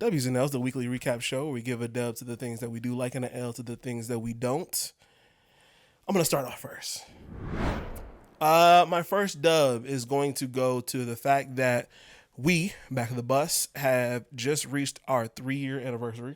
W's and L's, the weekly recap show where we give a dub to the things that we do like and an L to the things that we don't. I'm going to start off first. My first dub is going to go to the fact that we, Back of the Bus, have just reached our 3-year anniversary.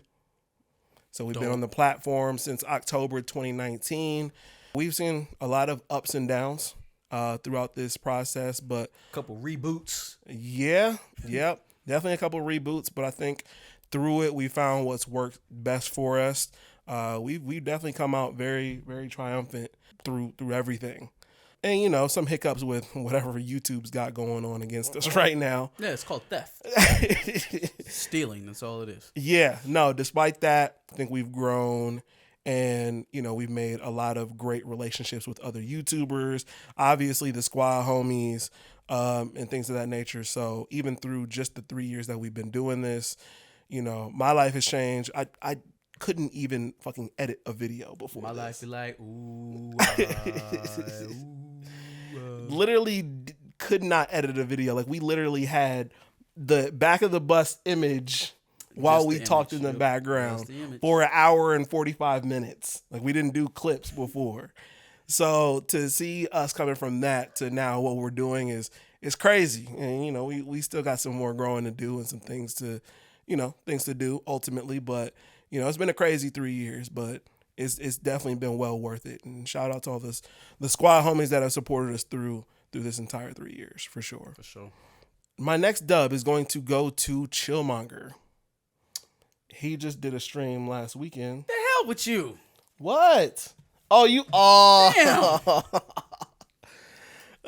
So we've been on the platform since October 2019. We've seen a lot of ups and downs throughout this process, but a couple reboots. Yep. Definitely a couple reboots, but I think through it we found what's worked best for us. We've definitely come out very, very triumphant through everything. And, you know, some hiccups with whatever YouTube's got going on against us right now. Yeah, it's called theft. Stealing, that's all it is. Yeah, no, despite that, I think we've grown and, you know, we've made a lot of great relationships with other YouTubers, obviously the squad homies, and things of that nature. So even through just the 3 years that we've been doing this, you know, my life has changed. I couldn't even fucking edit a video before my this. life is like, ooh, Literally could not edit a video. Like, we literally had the Back of the Bus image while we talked in the background for an hour and 45 minutes. Like, we didn't do clips before. So to see us coming from that to now what we're doing is crazy. And, you know, we still got some more growing to do and some things to do ultimately. But, you know, it's been a crazy 3 years, but it's definitely been well worth it. And shout out to all the squad homies that have supported us through this entire 3 years, for sure. For sure. My next dub is going to go to Chillmonger. He just did a stream last weekend. The hell with you? What? Damn.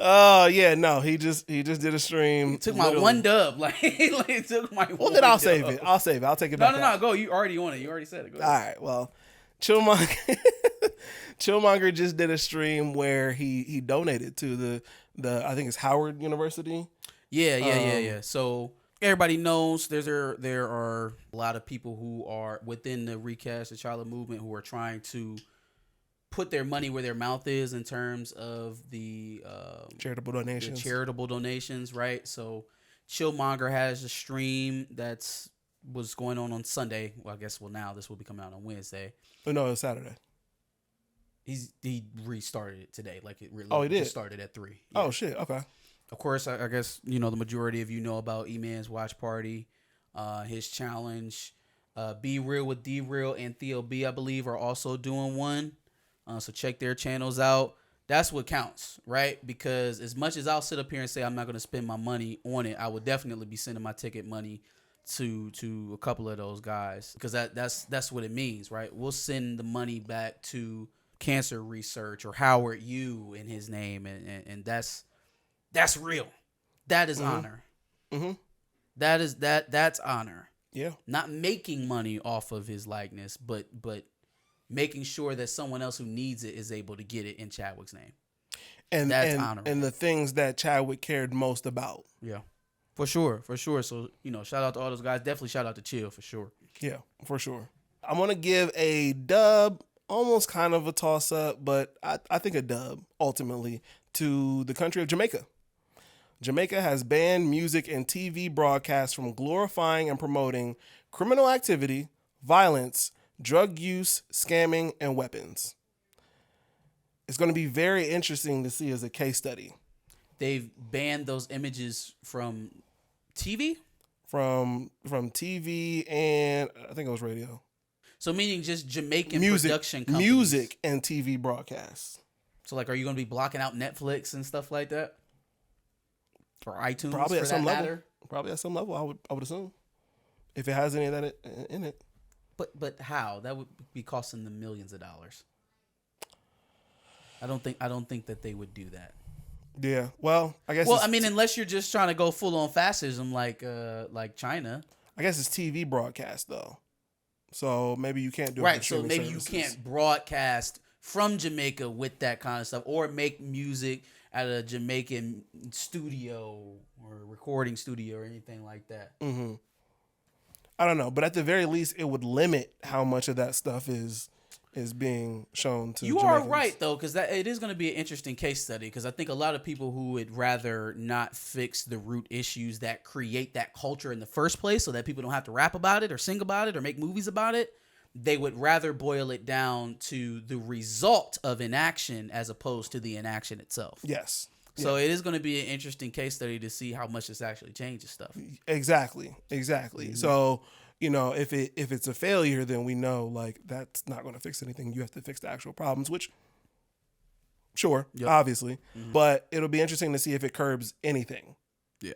Oh yeah, no. He just did a stream. He took my one dub. Like he took my. Well, then I'll save it. I'll take it back. No. Go. You already on it. You already said it. Go ahead. All right. Well, Chillmonger just did a stream where he donated to the I think it's Howard University. Yeah. So everybody knows there are a lot of people who are within the Recast, the Charlamagne movement, who are trying to put their money where their mouth is in terms of the charitable donations. Right? So Chillmonger has a stream was going on Sunday. Well, I guess now this will be coming out on Wednesday. Oh, no, it was Saturday. He restarted it today. Like it really he did? started at 3. Yeah. Oh shit, okay. Of course, I guess, you know, the majority of you know about E-Man's Watch Party, his challenge. Be Real with D-Real and Theo B, I believe, are also doing one. So check their channels out. That's what counts, right? Because as much as I'll sit up here and say I'm not going to spend my money on it, I would definitely be sending my ticket money to a couple of those guys, because that's what it means, right? We'll send the money back to cancer research or Howard U in his name, and that's real. That is honor. Mm-hmm. That's honor. Yeah. Not making money off of his likeness, but making sure that someone else who needs it is able to get it in Chadwick's name. And that's honorable. And the things that Chadwick cared most about. Yeah. For sure. So, you know, shout out to all those guys. Definitely shout out to Chill, for sure. Yeah, for sure. I'm going to give a dub, almost kind of a toss-up, but I think a dub, ultimately, to the country of Jamaica. Jamaica has banned music and TV broadcasts from glorifying and promoting criminal activity, violence, drug use, scamming, and weapons. It's going to be very interesting to see as a case study. They've banned those images from TV? From TV and I think it was radio. So meaning just Jamaican music, production companies. Music and TV broadcasts. So like, are you going to be blocking out Netflix and stuff like that? Or iTunes, probably for at some that level. matter? Probably at some level, I would assume. If it has any of that in it. But how? That would be costing them millions of dollars. I don't think that they would do that. Yeah. Well, I guess. Well, I mean, unless you're just trying to go full on fascism like China. I guess it's TV broadcast though. So maybe you can't do it. Right. So maybe services. You can't broadcast from Jamaica with that kind of stuff, or make music at a Jamaican studio or recording studio or anything like that. Mm-hmm. I don't know, but at the very least, it would limit how much of that stuff is is being shown to You Jamaicans. are right, though, because it is going to be an interesting case study, because I think a lot of people who would rather not fix the root issues that create that culture in the first place so that people don't have to rap about it or sing about it or make movies about it, they would rather boil it down to the result of inaction as opposed to the inaction itself. Yes. So it is going to be an interesting case study to see how much this actually changes stuff. Exactly. Mm-hmm. So, you know, if it's a failure, then we know like that's not going to fix anything. You have to fix the actual problems, which, sure, obviously, but it'll be interesting to see if it curbs anything. Yeah.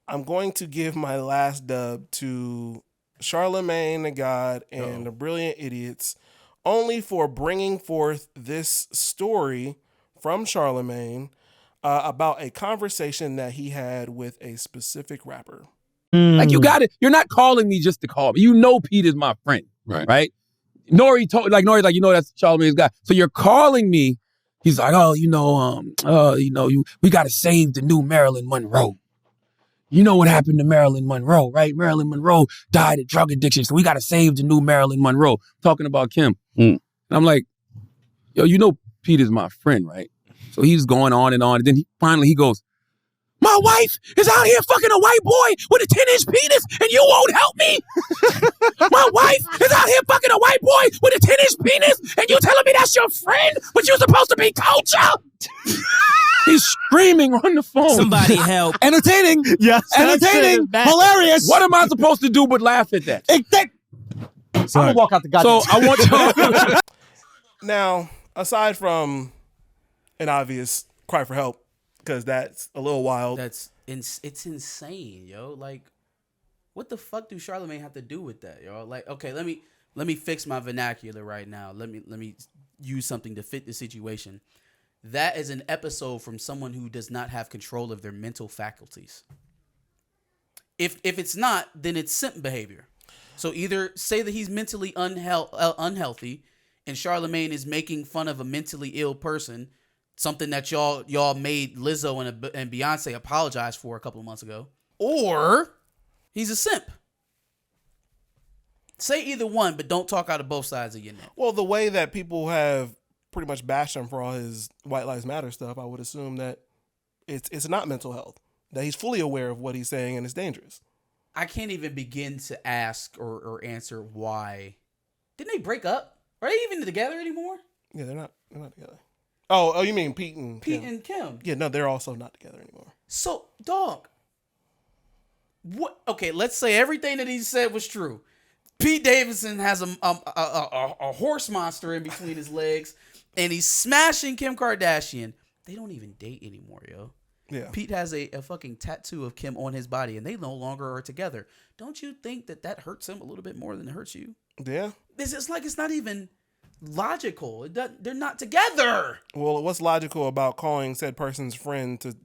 I'm going to give my last dub to Charlamagne the God and the Brilliant Idiots, only for bringing forth this story from Charlamagne about a conversation that he had with a specific rapper. Like, you got it. You're not calling me just to call me. You know Pete is my friend, right? Nori's like, you know that's Charlamagne's guy. So you're calling me. He's like, we got to save the new Marilyn Monroe. You know what happened to Marilyn Monroe, right? Marilyn Monroe died of drug addiction, so we got to save the new Marilyn Monroe. Talking about Kim. And I'm like, yo, you know Pete is my friend, right? So he's going on, and then he goes, my wife is out here fucking a white boy with a 10-inch penis, and you won't help me? My wife is out here fucking a white boy with a 10-inch penis, and you telling me that's your friend, but you're supposed to be culture? He's screaming on the phone. Somebody help. Entertaining. Yes. Entertaining. Hilarious. What am I supposed to do but laugh at that? I'm going to walk out the goddamn. So I want to... Now, aside from an obvious cry for help, because that's a little wild. It's insane, yo. Like, what the fuck do Charlamagne have to do with that, yo? Like, okay, let me fix my vernacular right now. Let me use something to fit the situation. That is an episode from someone who does not have control of their mental faculties. If it's not, then it's simp behavior. So either say that he's mentally unhealthy, and Charlamagne is making fun of a mentally ill person. Something that y'all made Lizzo and Beyonce apologize for a couple of months ago. Or he's a simp. Say either one, but don't talk out of both sides of your neck. Well, the way that people have pretty much bashed him for all his White Lives Matter stuff, I would assume that it's not mental health. That he's fully aware of what he's saying and it's dangerous. I can't even begin to ask or answer why. Didn't they break up? Are they even together anymore? Yeah, they're not together. Oh, you mean Pete and Kim? Yeah, no, they're also not together anymore. So, dog, what? Okay, let's say everything that he said was true. Pete Davidson has a horse monster in between his legs, and he's smashing Kim Kardashian. They don't even date anymore, yo. Yeah. Pete has a fucking tattoo of Kim on his body, and they no longer are together. Don't you think that hurts him a little bit more than it hurts you? Yeah. It's like it's not even logical. They're not together. Well, what's logical about calling said person's friend to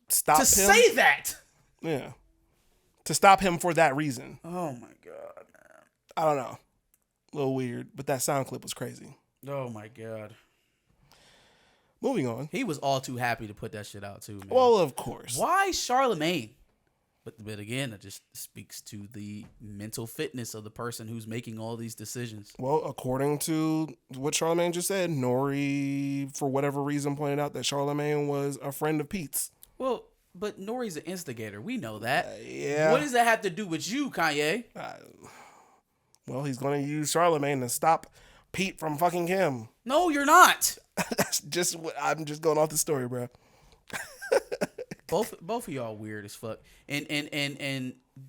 stop him? To say that. Yeah. To stop him for that reason. Oh my God, man. I don't know. A little weird, but that sound clip was crazy. Oh my God. Moving on. He was all too happy to put that shit out too, man. Well, of course. Why Charlamagne? But again, it just speaks to the mental fitness of the person who's making all these decisions. Well, according to what Charlamagne just said, Nori, for whatever reason, pointed out that Charlamagne was a friend of Pete's. Well, but Nori's an instigator. We know that. Yeah. What does that have to do with you, Kanye? Well, he's going to use Charlamagne to stop Pete from fucking Kim. No, you're not. That's just what I'm just going off the story, bro. Both of y'all weird as fuck. And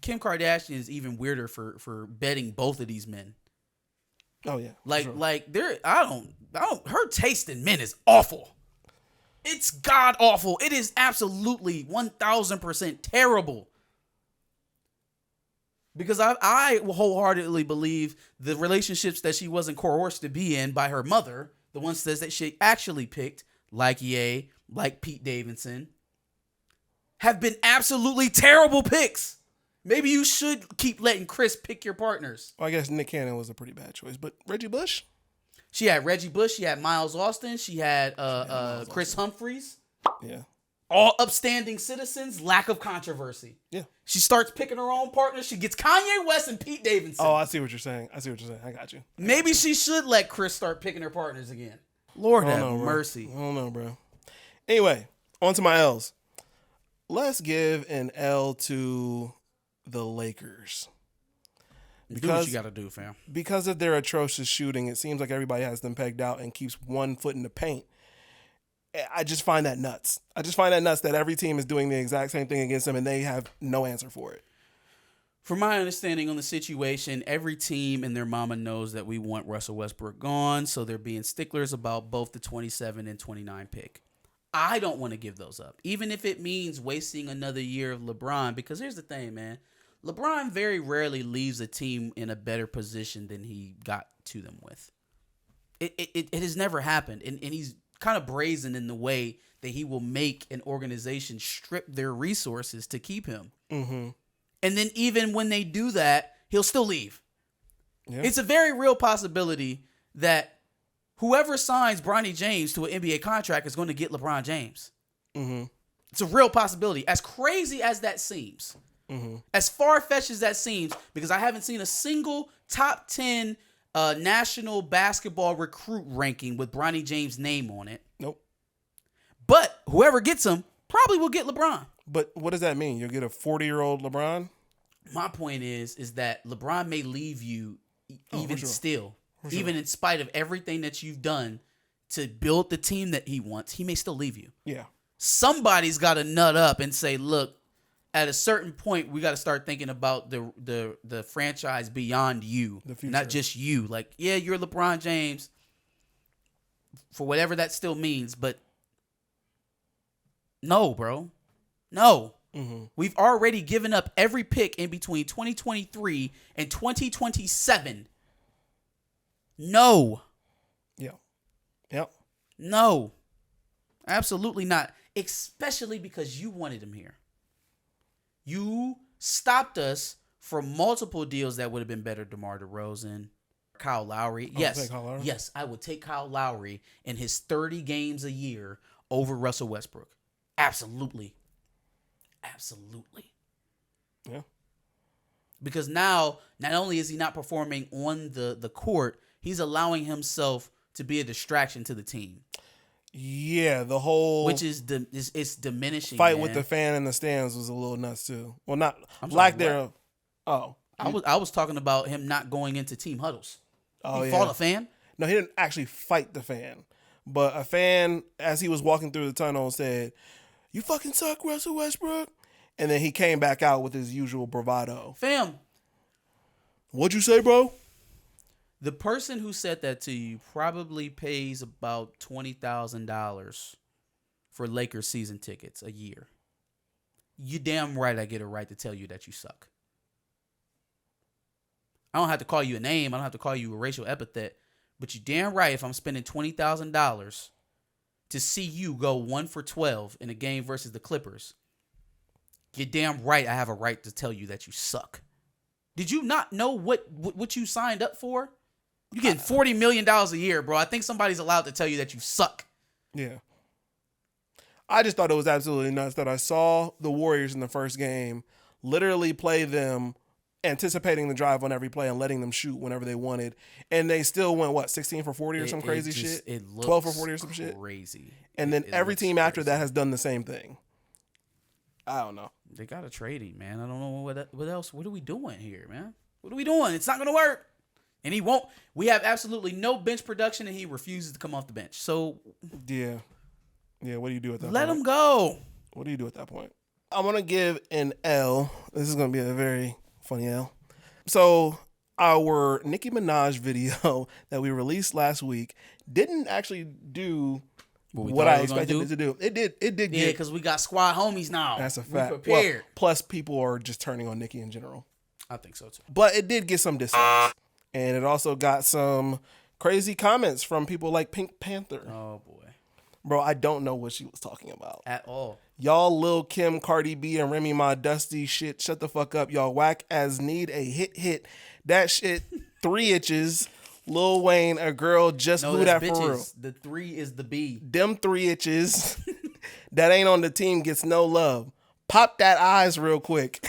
Kim Kardashian is even weirder for betting both of these men. Oh yeah. Like her taste in men is awful. It's god awful. It is absolutely 1000% terrible. Because I wholeheartedly believe the relationships that she wasn't coerced to be in by her mother, the ones that she actually picked, like Ye, like Pete Davidson, have been absolutely terrible picks. Maybe you should keep letting Chris pick your partners. Well, I guess Nick Cannon was a pretty bad choice, but Reggie Bush? She had Reggie Bush. She had Miles Austin. She had Chris Humphries. Yeah. all upstanding citizens, lack of controversy. Yeah. She starts picking her own partner. She gets Kanye West and Pete Davidson. Oh, I see what you're saying. I got you. Maybe she should let Chris start picking her partners again. Lord have mercy. I don't know, bro. Anyway, on to my L's. Let's give an L to the Lakers. Do what you got to do, fam. Because of their atrocious shooting, it seems like everybody has them pegged out and keeps one foot in the paint. I just find that nuts. That every team is doing the exact same thing against them and they have no answer for it. From my understanding on the situation, every team and their mama knows that we want Russell Westbrook gone, so they're being sticklers about both the 27 and 29 pick. I don't want to give those up, even if it means wasting another year of LeBron, because here's the thing, man. LeBron very rarely leaves a team in a better position than he got to them with. It has never happened, and he's kind of brazen in the way that he will make an organization strip their resources to keep him. Mm-hmm. And then even when they do that, he'll still leave. Yeah. It's a very real possibility that whoever signs Bronny James to an NBA contract is going to get LeBron James. Mm-hmm. It's a real possibility. As crazy as that seems, as far-fetched as that seems, because I haven't seen a single top 10 national basketball recruit ranking with Bronny James' name on it. Nope. But whoever gets him probably will get LeBron. But what does that mean? You'll get a 40-year-old LeBron? My point is that LeBron may leave you even still. For sure. Even in spite of everything that you've done to build the team that he wants, he may still leave you. Yeah. Somebody's got to nut up and say, look, at a certain point, we got to start thinking about the franchise beyond you, not just you. Like, yeah, you're LeBron James for whatever that still means, but no, bro. No. Mm-hmm. We've already given up every pick in between 2023 and 2027. No. Yeah. Yep. No. Absolutely not. Especially because you wanted him here. You stopped us from multiple deals that would have been better. DeMar DeRozan, Kyle Lowry. Yes. Kyle Lowry? Yes, I would take Kyle Lowry in his 30 games a year over Russell Westbrook. Absolutely. Absolutely. Yeah. Because now, not only is he not performing on the court, he's allowing himself to be a distraction to the team. Yeah, the whole which is it's diminishing. Fight man. with the fan in the stands was a little nuts too. Well, not I'm lack sorry, thereof. Oh, I was talking about him not going into team huddles. Oh, he fought a fan. No, he didn't actually fight the fan, but a fan, as he was walking through the tunnel, said, "You fucking suck, Russell Westbrook," and then he came back out with his usual bravado. Fam, what'd you say, bro? The person who said that to you probably pays about $20,000 for Lakers season tickets a year. You damn right I get a right to tell you that you suck. I don't have to call you a name. I don't have to call you a racial epithet. But you damn right if I'm spending $20,000 to see you go 1 for 12 in a game versus the Clippers, you're damn right I have a right to tell you that you suck. Did you not know what you signed up for? You're getting $40 million a year, bro. I think somebody's allowed to tell you that you suck. Yeah. I just thought it was absolutely nuts that I saw the Warriors in the first game literally play them, anticipating the drive on every play and letting them shoot whenever they wanted. And they still went, 16 for 40 or some crazy shit? 12 for 40 or some shit? Crazy. And then every team after that has done the same thing. I don't know. They got to trade him, man. I don't know what else. What are we doing here, man? What are we doing? It's not going to work. And he won't. We have absolutely no bench production, and he refuses to come off the bench. So, yeah. What do you do at that point? Let him go. What do you do at that point? I'm going to give an L. This is going to be a very funny L. So, our Nicki Minaj video that we released last week didn't actually do what I expected it to do. It did. Yeah, because we got squad homies now. That's a fact. We prepared. Well, plus, people are just turning on Nicki in general. I think so, too. But it did get some distance. And it also got some crazy comments from people like Pink Panther. Oh, boy. Bro, I don't know what she was talking about. At all. Y'all Lil Kim, Cardi B, and Remy Ma Dusty shit. Shut the fuck up. Y'all whack as need a hit. That shit, 3 itches. Lil Wayne, a girl just blew that bitches. For real. The 3 is the B. Them 3 itches. that ain't on the team gets no love. Pop that eyes real quick.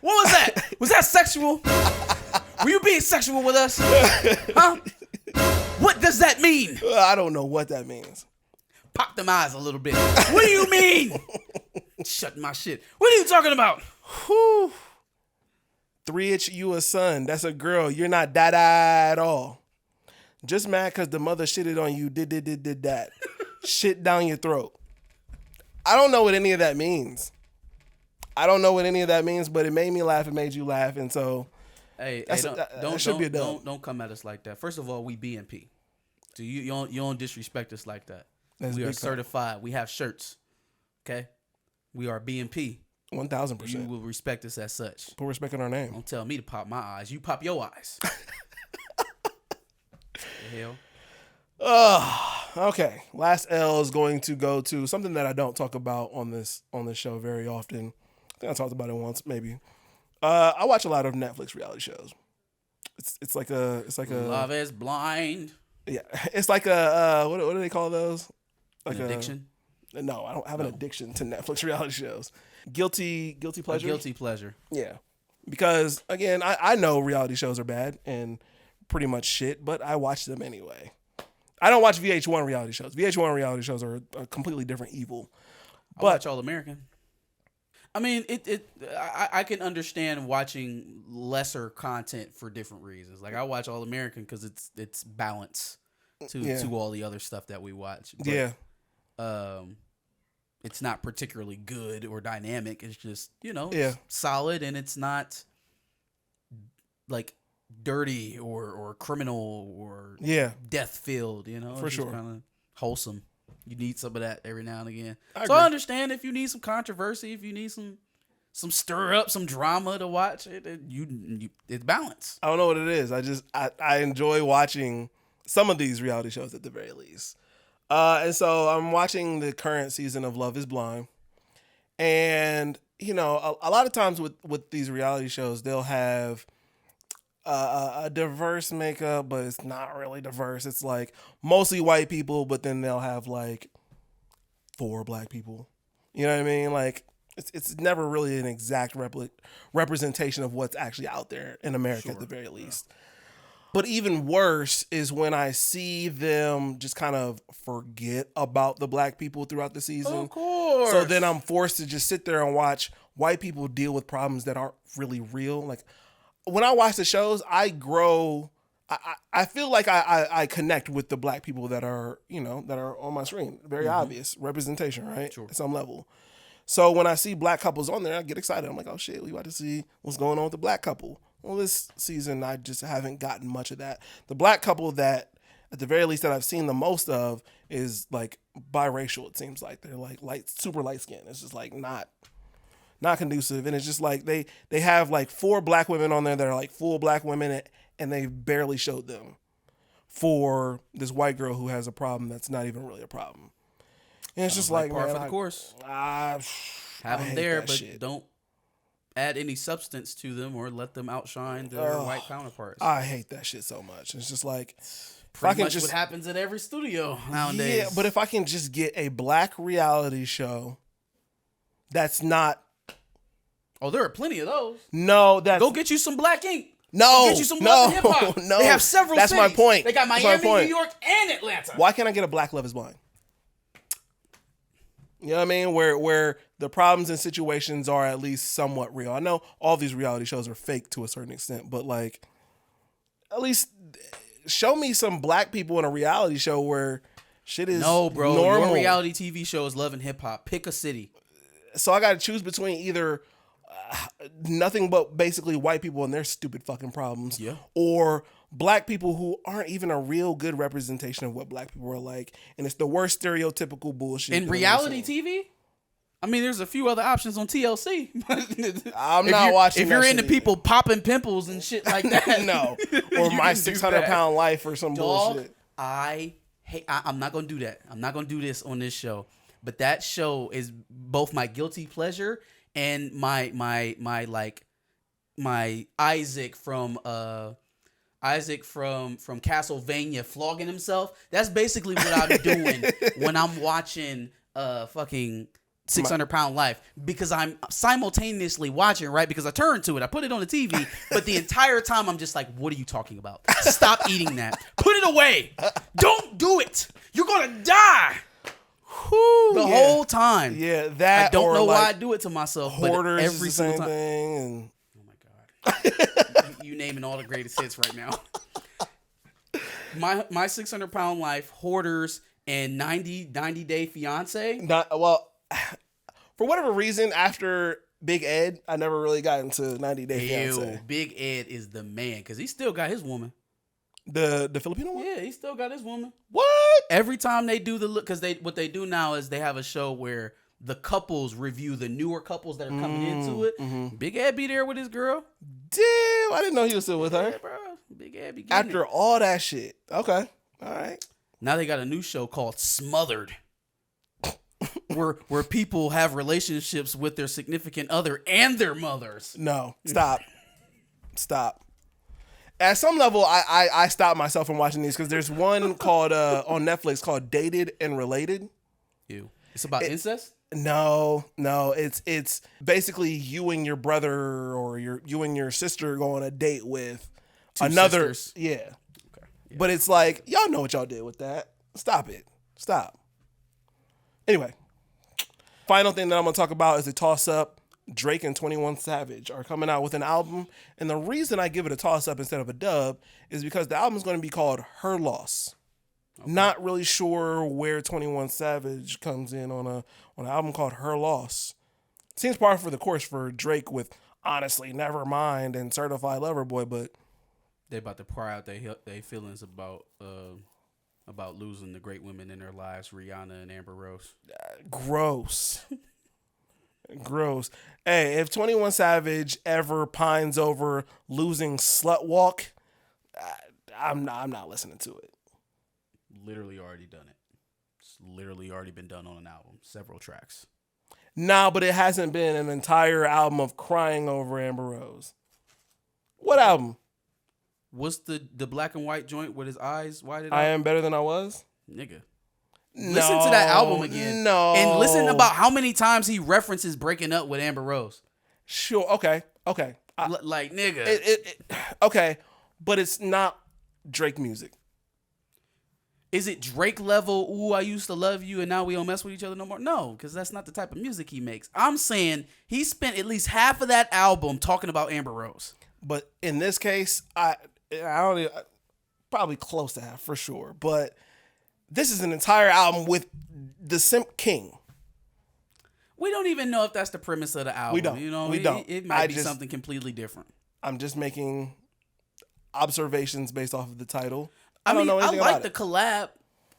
What was that? Was that sexual? Were you being sexual with us? Huh? What does that mean? I don't know what that means. Pop them eyes a little bit. What do you mean? Shut my shit. What are you talking about? Whew. 3-itch you a son. That's a girl. You're not that at all. Just mad because the mother shitted on you. Did that. Shit down your throat. I don't know what any of that means. But it made me laugh. It made you laugh. And so, don't come at us like that. First of all, we BNP. So you don't disrespect us like that. We are certified. We have shirts. Okay? We are BNP. 1,000%. You will respect us as such. Put respect on our name. Don't tell me to pop my eyes. You pop your eyes. The hell? Okay. Last L is going to go to something that I don't talk about on this show very often. I think I talked about it once, maybe. I watch a lot of Netflix reality shows. It's like a Love is Blind. Yeah, it's like a what do they call those? Like an addiction? No, I don't have an addiction to Netflix reality shows. Guilty pleasure. A guilty pleasure. Yeah, because again, I know reality shows are bad and pretty much shit, but I watch them anyway. I don't watch VH1 reality shows. VH1 reality shows are a completely different evil. I watch All American. I mean, I can understand watching lesser content for different reasons. Like I watch All American because it's balance to all the other stuff that we watch. But, it's not particularly good or dynamic. It's just it's solid, and it's not like dirty or criminal or death filled. For sure, kind of wholesome. You need some of that every now and again. I understand if you need some controversy, if you need some stir up, some drama to watch, it's balance. I don't know what it is. I enjoy watching some of these reality shows at the very least. And so I'm watching the current season of Love is Blind. And, a lot of times with these reality shows, they'll have a diverse makeup, but it's not really diverse. It's like mostly white people, but then they'll have like 4 black people. You know what I mean? Like it's never really an exact representation of what's actually out there in America at the very least. But even worse is when I see them just kind of forget about the black people throughout the season. Of course. So then I'm forced to just sit there and watch white people deal with problems that aren't really real. Like when I watch the shows, I grow. I feel like I connect with the black people that are on my screen. Very obvious representation, right? Sure. At some level. So when I see black couples on there, I get excited. I'm like, oh shit, we about to see what's going on with the black couple. Well, this season, I just haven't gotten much of that. The black couple that, at the very least, that I've seen the most of is like biracial. It seems like they're like super light skin. It's just like not conducive, and it's just like they have like 4 black women on there that are like full black women, and they barely showed them for this white girl who has a problem that's not even really a problem. And it's just like par for the course. Have them there, but don't add any substance to them or let them outshine their white counterparts. I hate that shit so much. It's just like pretty much what happens at every studio nowadays. Yeah, but if I can just get a black reality show that's not. Oh, there are plenty of those. No, go get you some Black Ink. No, get you some Love and Hip Hop. No, they have several. That's cities. my point. They got Miami, New York, and Atlanta. Why can't I get a Black Love is Blind? You know what I mean? Where the problems and situations are at least somewhat real. I know all these reality shows are fake to a certain extent, but like, at least show me some black people in a reality show where shit is normal. Your reality TV show is Love and Hip Hop. Pick a city. So I got to choose between either nothing but basically white people and their stupid fucking problems, or black people who aren't even a real good representation of what black people are like, and it's the worst stereotypical bullshit. In reality TV? I mean, there's a few other options on TLC. I'm not watching. If you're into people popping pimples and shit like that, no, or My 600-Pound Life or some bullshit. I'm not gonna do that. I'm not gonna do this on this show. But that show is both my guilty pleasure and my Isaac from Isaac from Castlevania flogging himself. That's basically what I'm doing when I'm watching fucking 600-Pound Life, because I'm simultaneously watching, right? Because I turned to it, I put it on the TV, but the entire time I'm just like, what are you talking about? Stop eating that. Put it away. Don't do it. You're gonna die. The whole time. Yeah, that. I don't know why I do it to myself. Hoarders, but every single time. thing. And... Oh my god, you naming all the greatest hits right now. My 600-Pound Life, Hoarders, and 90 Day Fiance. For whatever reason, after Big Ed, I never really got into 90 Day Fiance. Big Ed is the man because he still got his woman. The Filipino one? Yeah, he still got his woman. What? Every time they do because what they do now is they have a show where the couples review the newer couples that are coming into it. Mm-hmm. Big Ed be there with his girl. Damn, I didn't know he was still with her. Yeah, bro. Big Ed be getting after all that shit. Okay, all right. Now they got a new show called Smothered. where people have relationships with their significant other and their mothers. No, stop. At some level, I stopped myself from watching these because there's one called on Netflix called Dated and Related. Ew. It's about incest? No, it's basically you and your brother or you and your sister go on a date with another sisters. Yeah. Okay. Yeah. But it's like, y'all know what y'all did with that. Stop it. Stop. Anyway, final thing that I'm going to talk about is a toss-up. Drake and 21 Savage are coming out with an album. And the reason I give it a toss-up instead of a dub is because the album is going to be called Her Loss. Okay. Not really sure where 21 Savage comes in on an album called Her Loss. Seems par for the course for Drake with Honestly Nevermind and Certified Lover Boy, but they about to pour out their feelings about losing the great women in their lives, Rihanna and Amber Rose. Gross. Gross. Hey, if 21 Savage ever pines over losing Slut Walk, I'm not listening to it. Literally already done it. It's literally already been done on an album. Several tracks. Nah, but it hasn't been an entire album of crying over Amber Rose. What album? What's the black and white joint with his eyes whited out? I Am Better Than I Was? Nigga. Listen to that album again. No. And listen about how many times he references breaking up with Amber Rose. Sure. Okay. Like, nigga. Okay. But it's not Drake music. Is it Drake level, ooh, I used to love you and now we don't mess with each other no more? No, because that's not the type of music he makes. I'm saying he spent at least half of that album talking about Amber Rose. But in this case, I don't even, probably close to half for sure. But this is an entire album with the Simp King. We don't even know if that's the premise of the album. We don't. You know, we don't. It might be something completely different. I'm just making observations based off of the title. I like the collab.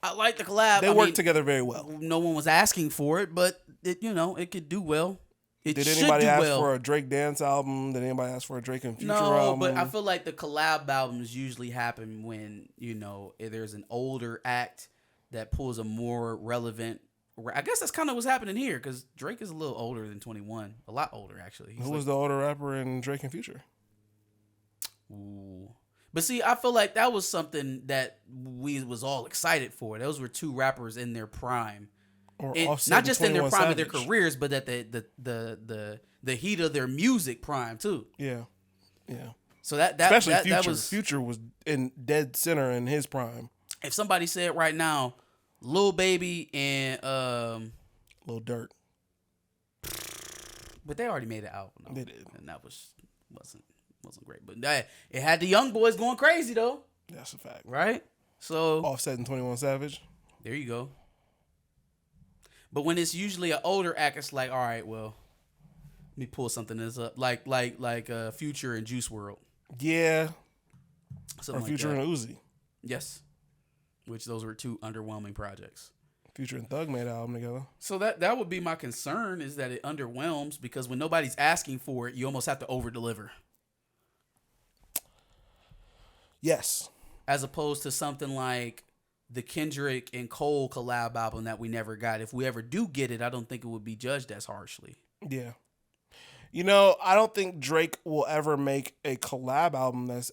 I like the collab. They work together very well. No one was asking for it, but it could do well. Did anybody ask for a Drake dance album? Did anybody ask for a Drake and Future album? No, but I feel like the collab albums usually happen when, there's an older act that pulls a more relevant. I guess that's kind of what's happening here because Drake is a little older than 21. A lot older, actually. Who was the older rapper in Drake and Future? Ooh. But see, I feel like that was something that we was all excited for. Those were two rappers in their prime. Not just in their prime of their careers, but at the heat of their music prime too. Yeah. So that especially Future. That was Future was in dead center in his prime. If somebody said right now, Lil Baby and Lil Durk, but they already made an album. Though. They did, and that wasn't great. But it had the young boys going crazy though. That's a fact, right? So Offset and 21 Savage. There you go. But when it's usually an older act, it's like, all right, well, let me pull something that's up, like Future and Juice WRLD. Yeah. Something or Future like and Uzi. Yes. Which those were two underwhelming projects. Future and Thug made an album together. So that would be my concern is that it underwhelms because when nobody's asking for it, you almost have to over-deliver. Yes. As opposed to something like the Kendrick and Cole collab album that we never got. If we ever do get it, I don't think it would be judged as harshly. Yeah. I don't think Drake will ever make a collab album that's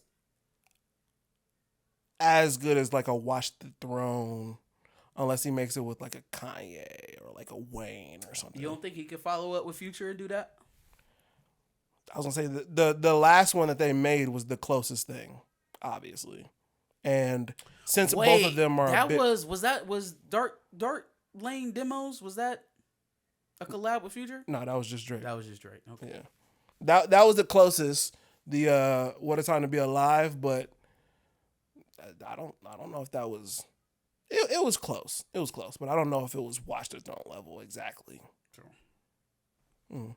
as good as like a Watch the Throne, unless he makes it with like a Kanye or like a Wayne or something. You don't think he could follow up with Future and do that? I was gonna say the last one that they made was the closest thing, obviously, and since both of them are was Dark Lane Demos, was that a collab with Future? No, that was just Drake. Okay. Yeah, that was the closest. The What a Time to Be Alive, but I don't know if that was. It was close. It was close, but I don't know if it was Watch the Throne level exactly. True.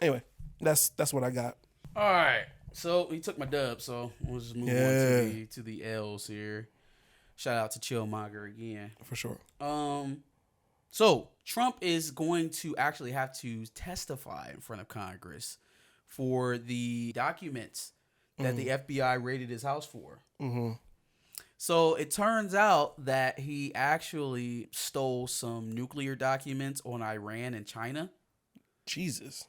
Anyway, that's what I got. All right. So he took my dub, so we'll just move on to the L's here. Shout out to Chillmonger again. For sure. So Trump is going to actually have to testify in front of Congress for the documents that the FBI raided his house for. Mm-hmm. So it turns out that he actually stole some nuclear documents on Iran and China. Jesus.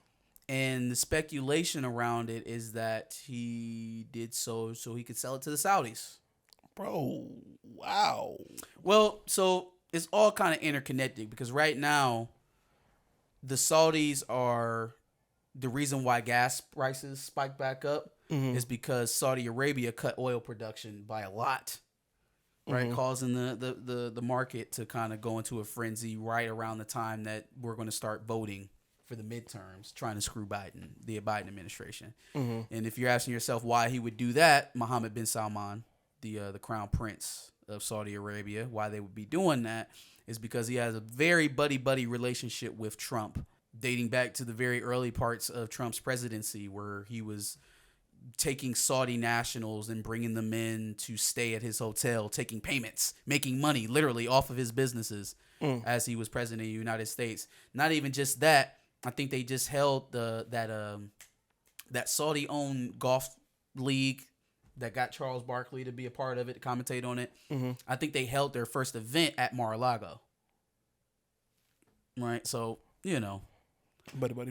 And the speculation around it is that he did so he could sell it to the Saudis. Bro, wow. Well, so it's all kind of interconnected because right now the Saudis are the reason why gas prices spiked back up is because Saudi Arabia cut oil production by a lot. Right, causing the market to kind of go into a frenzy right around the time that we're going to start voting for the midterms, trying to screw Biden, the Biden administration. And if you're asking yourself why he would do that, Mohammed bin Salman, the crown prince of Saudi Arabia, why they would be doing that is because he has a very buddy-buddy relationship with Trump, dating back to the very early parts of Trump's presidency where he was taking Saudi nationals and bringing them in to stay at his hotel, taking payments, making money literally off of his businesses as he was president of the United States. Not even just that. I think they just held that Saudi-owned golf league that got Charles Barkley to be a part of it, to commentate on it. I think they held their first event at Mar-a-Lago. Right? So, you know.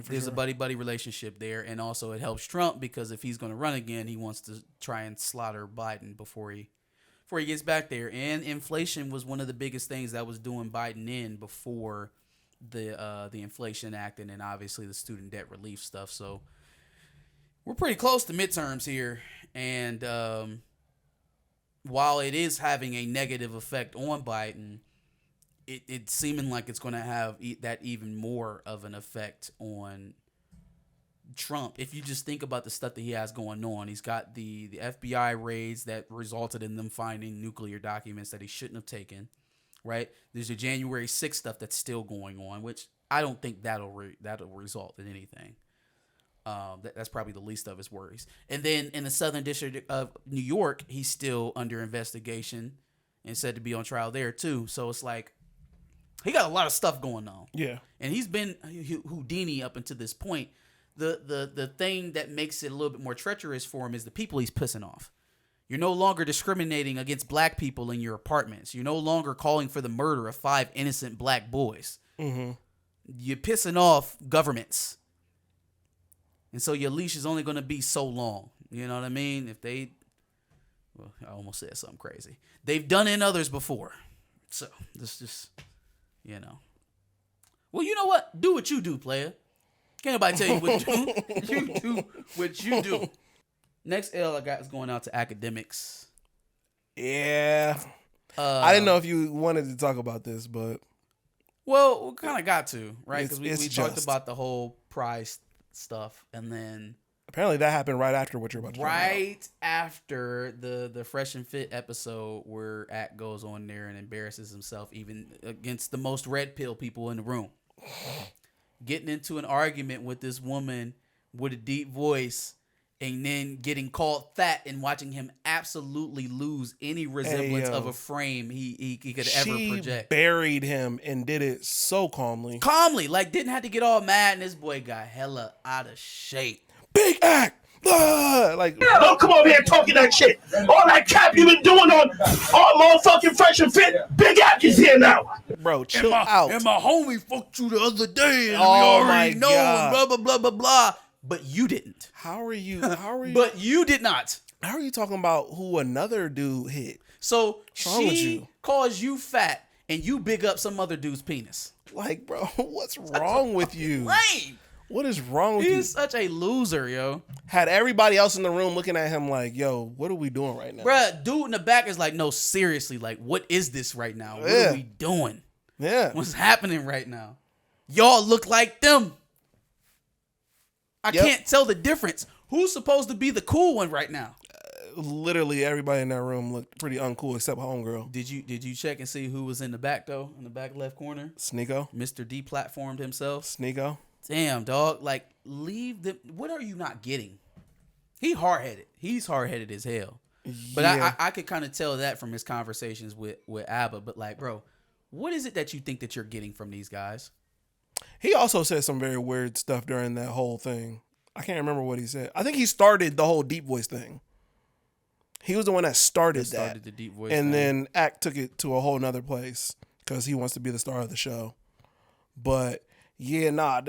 There's a buddy-buddy relationship there, and also it helps Trump because if he's going to run again, he wants to try and slaughter Biden before he gets back there. And inflation was one of the biggest things that was doing Biden in before the Inflation Act, and then obviously the student debt relief stuff. So we're pretty close to midterms here, and while it is having a negative effect on Biden, it's seeming like it's going to have that even more of an effect on Trump. If you just think about the stuff that he has going on, he's got the FBI raids that resulted in them finding nuclear documents that he shouldn't have taken, right? There's the January 6th stuff that's still going on, which I don't think that'll result in anything. That's probably the least of his worries. And then in the Southern District of New York, he's still under investigation and said to be on trial there too. So it's like, he got a lot of stuff going on. Yeah. And he's been Houdini up until this point. The thing that makes it a little bit more treacherous for him is the people he's pissing off. You're no longer discriminating against black people in your apartments. You're no longer calling for the murder of 5 innocent black boys. You're pissing off governments. And so your leash is only going to be so long. You know what I mean? I almost said something crazy. They've done it in others before. So this just... You know. Well, you know what? Do what you do, player. Can't nobody tell you what to do. You do what you do. Next L I got is going out to Akademiks. Yeah. I didn't know if you wanted to talk about this, but... Well, we kind of got to, right? Because we talked about the whole prize stuff, and then... Apparently that happened right after what you're about to talk about. Right after the Fresh and Fit episode where Ak goes on there and embarrasses himself even against the most red pill people in the room. Getting into an argument with this woman with a deep voice and then getting called fat and watching him absolutely lose any resemblance of a frame he could ever project. She buried him and did it so calmly. Calmly, like didn't have to get all mad, and this boy got hella out of shape. Big Ak! Like, don't come over here talking that shit. All that cap you been doing on motherfucking Fresh and Fit. Big Ak is here now. Bro, chill out. And my homie fucked you the other day, and we already know, blah, blah, blah, blah, blah. But you didn't. How are you? But you did not. How are you talking about who another dude hit? So she calls you fat and you big up some other dude's penis. Like, bro, what's wrong with you? Lame. What is wrong with you? He's such a loser, yo. Had everybody else in the room looking at him like, yo, what are we doing right now? Bruh, dude in the back is like, no, seriously, like, what is this right now? What are we doing? Yeah. What's happening right now? Y'all look like them. I can't tell the difference. Who's supposed to be the cool one right now? Literally everybody in that room looked pretty uncool except homegirl. Did you check and see who was in the back though? In the back left corner? Sneeko. Mr. Deplatformed himself. Sneeko. Damn, dog. Like, leave them. What are you not getting? He hard-headed. He's hard-headed as hell. But I could kind of tell that from his conversations with ABBA. But like, bro, what is it that you think that you're getting from these guys? He also said some very weird stuff during that whole thing. I can't remember what he said. I think he started the whole deep voice thing. He was the one that started the deep voice and thing. then Act took it to a whole nother place because he wants to be the star of the show. But yeah,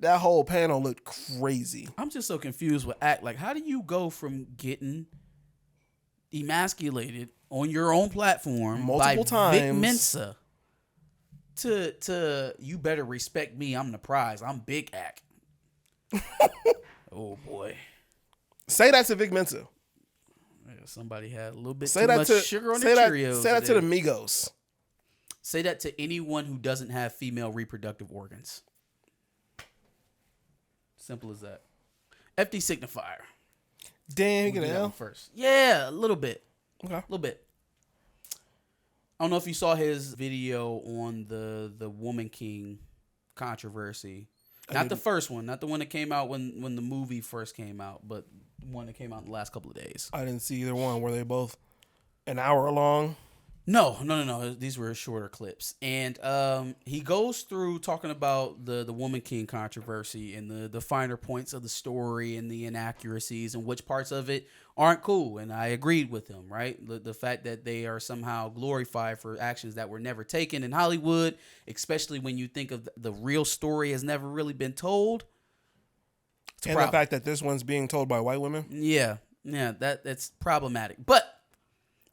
that whole panel looked crazy. I'm just so confused with Act. Like, how do you go from getting emasculated on your own platform multiple times, Vic Mensa, to you better respect me? I'm the prize. I'm Big Act. Oh boy. Say that to Vic Mensa. Yeah, somebody had a little bit too much sugar on their Cheerios. Say that to the Migos. Say that to anyone who doesn't have female reproductive organs. Simple as that. FD Signifier. Damn, you get an L first. Yeah, a little bit. Okay. A little bit. I don't know if you saw his video on the Woman King controversy. Not the first one, not the one that came out when the movie first came out, but one that came out in the last couple of days. I didn't see either one. Were they both an hour long? No. These were shorter clips. And he goes through talking about the Woman King controversy and the finer points of the story and the inaccuracies and which parts of it aren't cool. And I agreed with him, right? The fact that they are somehow glorified for actions that were never taken in Hollywood, especially when you think of the real story has never really been told. And the fact that this one's being told by white women? Yeah, that's problematic. But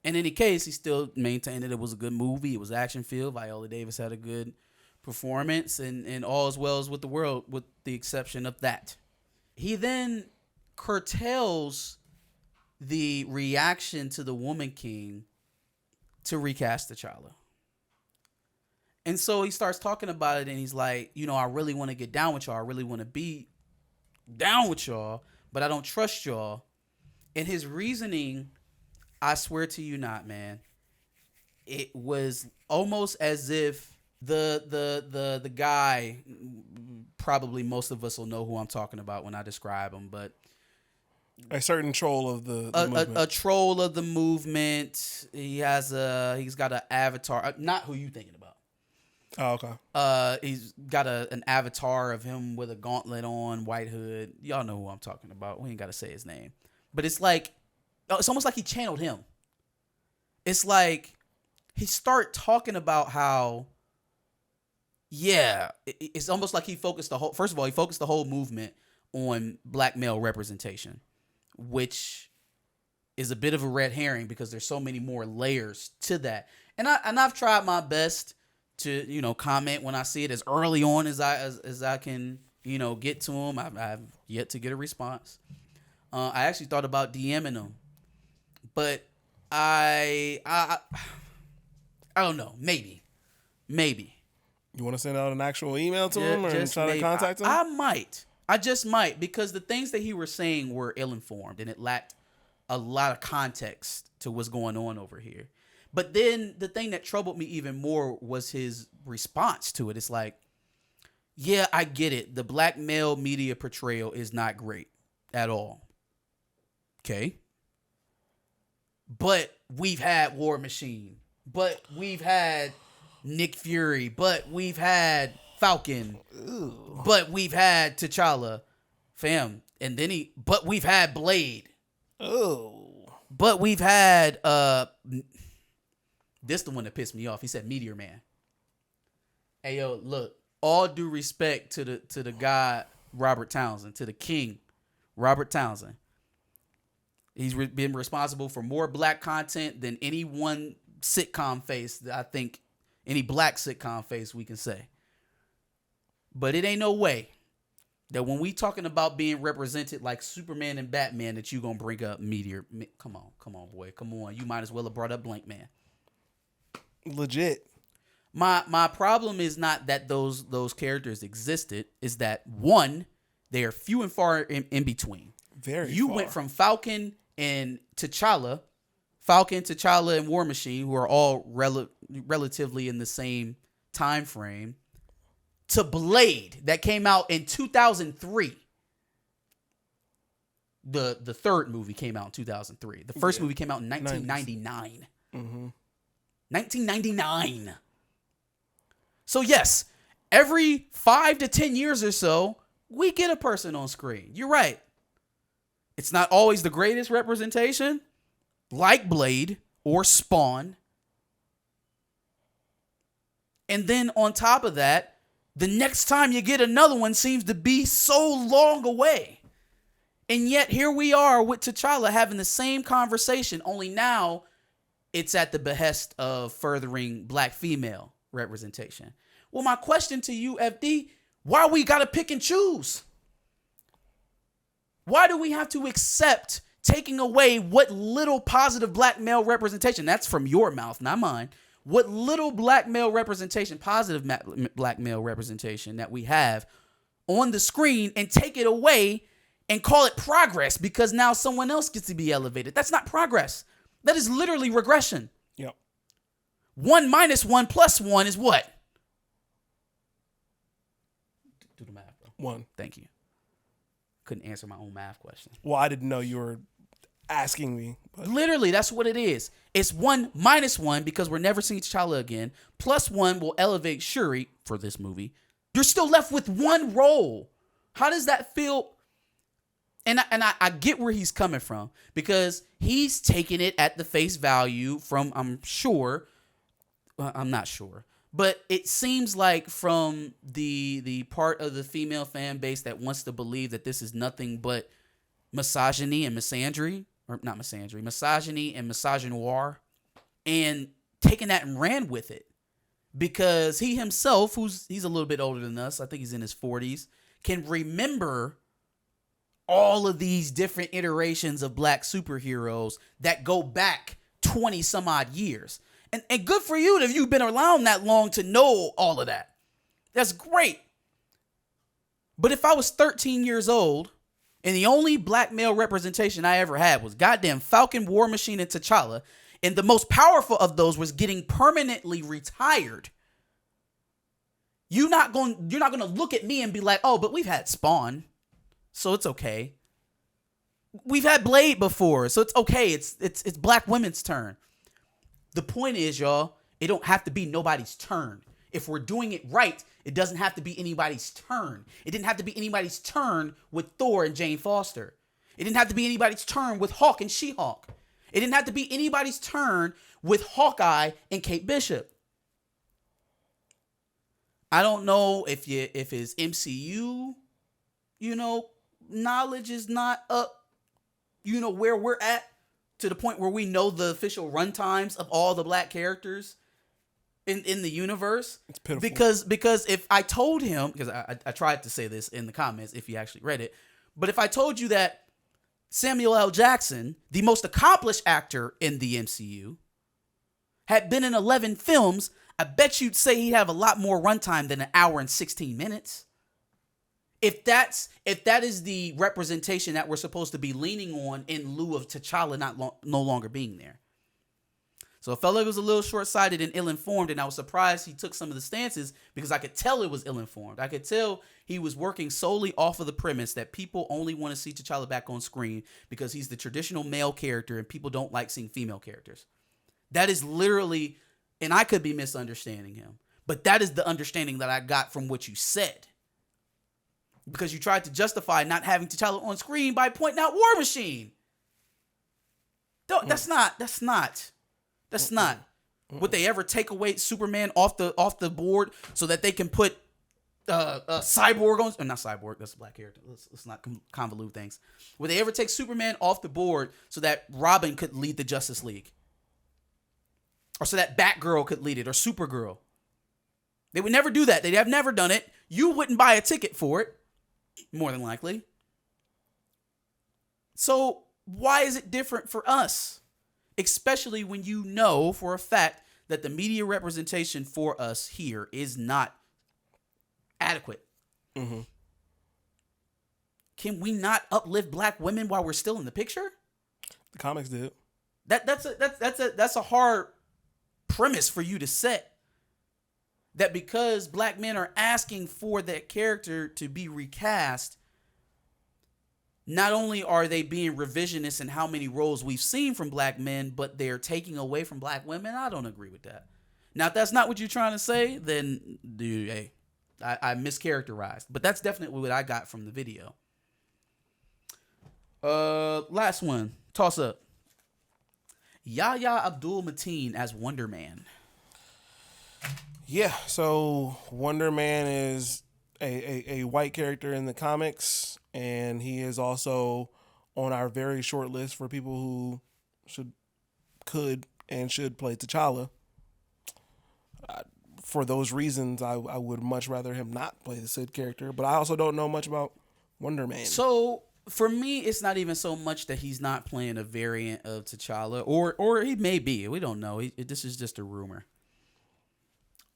in any case, he still maintained that it was a good movie. It was action-filled. Viola Davis had a good performance, and all is well as with the world, with the exception of that. He then curtails the reaction to the Woman King to recast T'Challa. And so he starts talking about it, and he's like, I really want to get down with y'all. I really want to be down with y'all, but I don't trust y'all. And his reasoning, I swear to you not, man, it was almost as if the guy, probably most of us will know who I'm talking about when I describe him, but a certain troll of the movement. A troll of the movement. He's got an avatar, not who you thinking about. Oh, okay. He's got an avatar of him with a gauntlet on, white hood. Y'all know who I'm talking about. We ain't got to say his name. But it's like, it's almost like he channeled him. It's like he start talking about how, it's almost like he focused first of all, he focused the whole movement on black male representation, which is a bit of a red herring because there's so many more layers to that. And I've tried my best to, comment when I see it as early on as I can, get to him. I've yet to get a response. I actually thought about DMing him, but I don't know. Maybe. You want to send out an actual email to him or try to contact him? I might. I just might, because the things that he was saying were ill-informed and it lacked a lot of context to what's going on over here. But then the thing that troubled me even more was his response to it. It's like, yeah, I get it. The black male media portrayal is not great at all. Okay. But we've had War Machine. But we've had Nick Fury. But we've had Falcon. Ooh. But we've had T'Challa. Fam. And then but we've had Blade. Oh. But we've had this the one that pissed me off. He said Meteor Man. Hey yo, look, all due respect to the guy Robert Townsend, to the king Robert Townsend. He's been responsible for more black content than any one sitcom face that I think any black sitcom face we can say. But it ain't no way that when we talking about being represented like Superman and Batman that you gonna bring up Meteor. Come on, boy. Come on. You might as well have brought up Blank Man. Legit. My problem is not that those characters existed. Is that one, they are few and far in between. You went from Falcon, T'Challa, and War Machine, who are all relatively in the same time frame, to Blade that came out in 2003. The third movie came out in 2003. The first movie came out in 1999. 1999. So yes, every 5 to 10 years or so, we get a person on screen. You're right. It's not always the greatest representation, like Blade or Spawn. And then on top of that, the next time you get another one seems to be so long away. And yet here we are with T'Challa having the same conversation, only now it's at the behest of furthering black female representation. Well, my question to you, FD, why we got to pick and choose? Why do we have to accept taking away what little positive black male representation, that's from your mouth, not mine, what little black male representation, positive black male representation that we have on the screen and take it away and call it progress because now someone else gets to be elevated? That's not progress. That is literally regression. Yep. 1 minus 1 plus 1 is what? Do the math, bro. 1. Thank you. Couldn't answer my own math question. Well, I didn't know you were asking me. But. Literally, that's what it is. It's 1 minus 1 because we're never seeing T'Challa again. Plus 1 will elevate Shuri for this movie. You're still left with one role. How does that feel? And I get where he's coming from because he's taking it at the face value from, I'm not sure. But it seems like from the part of the female fan base that wants to believe that this is nothing but misogyny and misandry, or not misandry, misogyny and misogynoir, and taking that and ran with it. Because he himself, he's a little bit older than us, I think he's in his 40s, can remember all of these different iterations of black superheroes that go back 20 some odd years. And good for you if you've been around that long to know all of that. That's great. But if I was 13 years old and the only black male representation I ever had was goddamn Falcon, War Machine, and T'Challa, and the most powerful of those was getting permanently retired, you're not going to look at me and be like, oh, but we've had Spawn, so it's okay. We've had Blade before, so it's okay. It's black women's turn. The point is, y'all, it don't have to be nobody's turn. If we're doing it right, it doesn't have to be anybody's turn. It didn't have to be anybody's turn with Thor and Jane Foster. It didn't have to be anybody's turn with Hawk and She-Hulk. It didn't have to be anybody's turn with Hawkeye and Kate Bishop. I don't know if his MCU, knowledge is not up, where we're at, to the point where we know the official runtimes of all the black characters in the universe. It's pitiful. Because if I told him, because I tried to say this in the comments if you actually read it, but if I told you that Samuel L. Jackson, the most accomplished actor in the MCU, had been in 11 films, I bet you'd say he'd have a lot more runtime than 1 hour and 16 minutes. If that is the representation that we're supposed to be leaning on in lieu of T'Challa no longer being there. So I felt like it was a little short-sighted and ill-informed, and I was surprised he took some of the stances because I could tell it was ill-informed. I could tell he was working solely off of the premise that people only want to see T'Challa back on screen because he's the traditional male character and people don't like seeing female characters. That is literally, and I could be misunderstanding him, but that is the understanding that I got from what you said. Because you tried to justify not having T'Challa on screen by pointing out War Machine. That's not. Would they ever take away Superman off the board so that they can put Cyborg on, or not Cyborg, that's a black character. Let's not convolute things. Would they ever take Superman off the board so that Robin could lead the Justice League? Or so that Batgirl could lead it, or Supergirl? They would never do that. They'd have never done it. You wouldn't buy a ticket for it, more than likely. So why is it different for us? Especially when you know for a fact that the media representation for us here is not adequate. Mm-hmm. Can we not uplift black women while we're still in the picture? The comics did. That's a hard premise for you to set. That because black men are asking for that character to be recast, not only are they being revisionist in how many roles we've seen from black men, but they're taking away from black women. I don't agree with that. Now, if that's not what you're trying to say, then dude, hey, I mischaracterized. But that's definitely what I got from the video. Last one. Toss up. Yahya Abdul-Mateen as Wonder Man. Yeah, so Wonder Man is a white character in the comics, and he is also on our very short list for people who could and should play T'Challa. For those reasons, I would much rather him not play the Sid character, but I also don't know much about Wonder Man. So for me, it's not even so much that he's not playing a variant of T'Challa, or he may be. We don't know. This is just a rumor.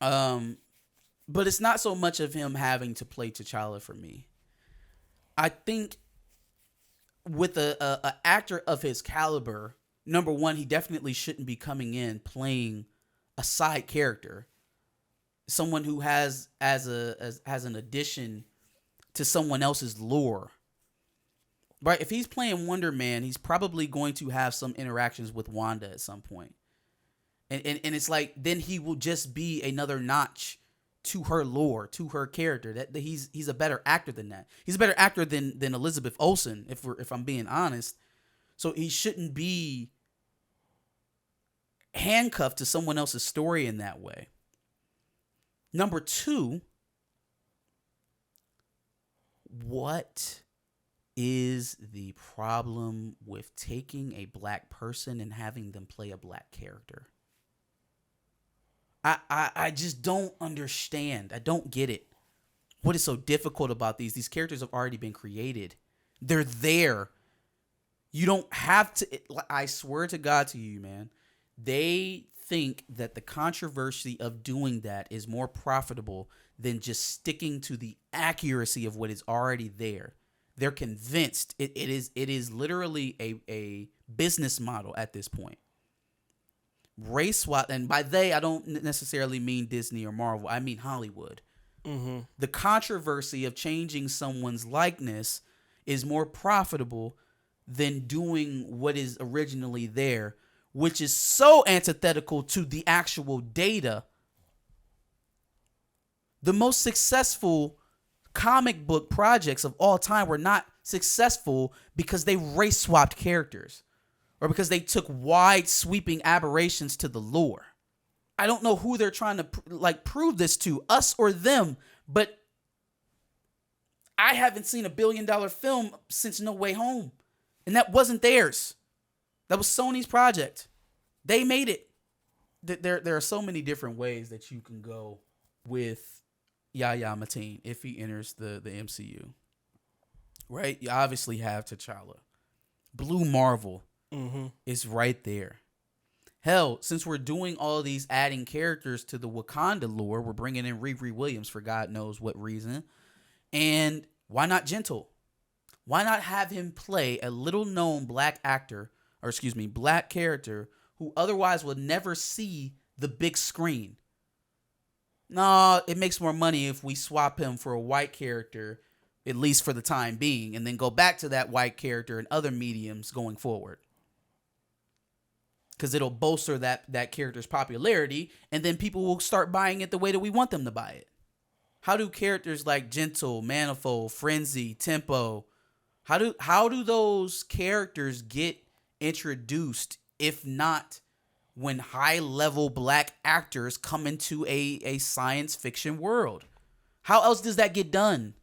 But it's not so much of him having to play T'Challa for me. I think with a actor of his caliber, number one, he definitely shouldn't be coming in playing a side character, someone who has as an addition to someone else's lore. Right? If he's playing Wonder Man, he's probably going to have some interactions with Wanda at some point. And it's like, then he will just be another notch to her lore, to her character. That he's a better actor than that. He's a better actor than Elizabeth Olsen, if I'm being honest. So he shouldn't be handcuffed to someone else's story in that way. Number two, what is the problem with taking a black person and having them play a black character? I just don't understand. I don't get it. What is so difficult about these? These characters have already been created. They're there. You don't have to. I swear to God to you, man. They think that the controversy of doing that is more profitable than just sticking to the accuracy of what is already there. They're convinced it is literally a business model at this point. Race swap, and by they, I don't necessarily mean Disney or Marvel. I mean Hollywood. Mm-hmm. The controversy of changing someone's likeness is more profitable than doing what is originally there, which is so antithetical to the actual data. The most successful comic book projects of all time were not successful because they race swapped characters or because they took wide sweeping aberrations to the lore. I don't know who they're trying to prove this to, us or them, but I haven't seen a $1 billion film since No Way Home, and that wasn't theirs. That was Sony's project. They made it. There are so many different ways that you can go with Yahya Abdul-Mateen if he enters the MCU. Right? You obviously have T'Challa. Blue Marvel is right there. Hell, since we're doing all these adding characters to the Wakanda lore, we're bringing in Riri Williams for God knows what reason. And why not Gentle? Why not have him play a little known black character who otherwise would never see the big screen? No, it makes more money if we swap him for a white character, at least for the time being, and then go back to that white character in other mediums going forward. Because it'll bolster that character's popularity, and then people will start buying it the way that we want them to buy it. How do characters like Gentle, Manifold, Frenzy, Tempo, how do those characters get introduced if not when high-level black actors come into a science fiction world? How else does that get done?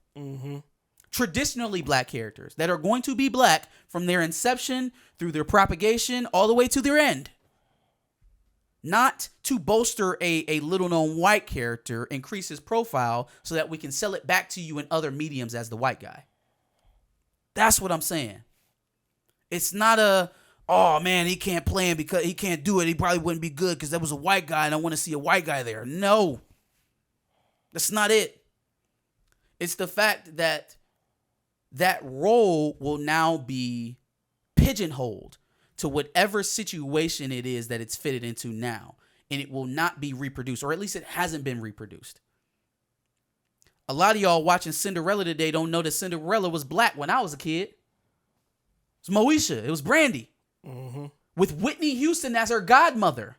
Traditionally black characters that are going to be black from their inception through their propagation all the way to their end. Not to bolster a little-known white character, increase his profile so that we can sell it back to you in other mediums as the white guy. That's what I'm saying. It's not oh, man, he can't play him because he can't do it. He probably wouldn't be good because that was a white guy and I want to see a white guy there. No. That's not it. It's the fact that that role will now be pigeonholed to whatever situation it is that it's fitted into now. And it will not be reproduced, or at least it hasn't been reproduced. A lot of y'all watching Cinderella today don't know that Cinderella was black when I was a kid. It's Moesha. It was Brandy. With Whitney Houston as her godmother.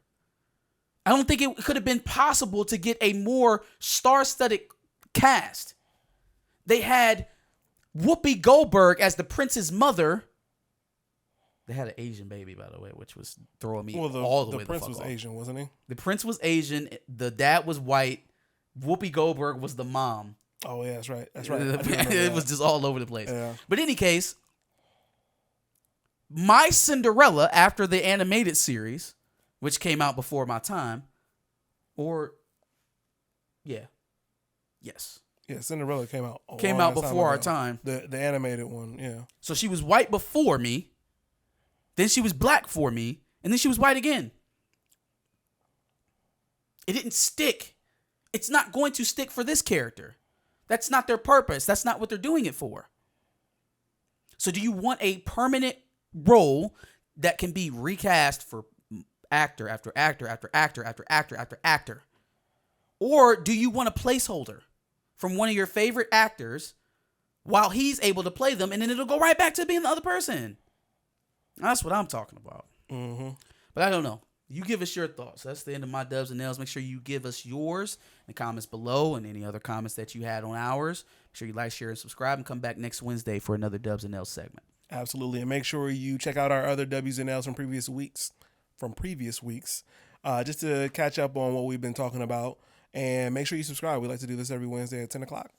I don't think it could have been possible to get a more star-studded cast. They had Whoopi Goldberg as the prince's mother. They had an Asian baby, by the way, which was throwing me all the way the fuck off. The prince was Asian, wasn't he? The prince was Asian. The dad was white. Whoopi Goldberg was the mom. Oh, yeah, that's right. That's right. It was just all over the place. Yeah. But in any case, my Cinderella, after the animated series, which came out before my time, yes. Yeah, Cinderella came out before our time. The animated one, yeah. So she was white before me, then she was black for me, and then she was white again. It didn't stick. It's not going to stick for this character. That's not their purpose. That's not what they're doing it for. So do you want a permanent role that can be recast for actor after actor after actor after actor after actor? Or do you want a placeholder from one of your favorite actors while he's able to play them, and then it'll go right back to being the other person? That's what I'm talking about. But I don't know. You give us your thoughts. That's the end of my Dubs and Nails. Make sure you give us yours in the comments below and any other comments that you had on ours. Make sure you like, share, and subscribe, and come back next Wednesday for another Dubs and Nails segment. Absolutely. And make sure you check out our other W's and L's from previous weeks, just to catch up on what we've been talking about. And make sure you subscribe. We like to do this every Wednesday at 10 o'clock.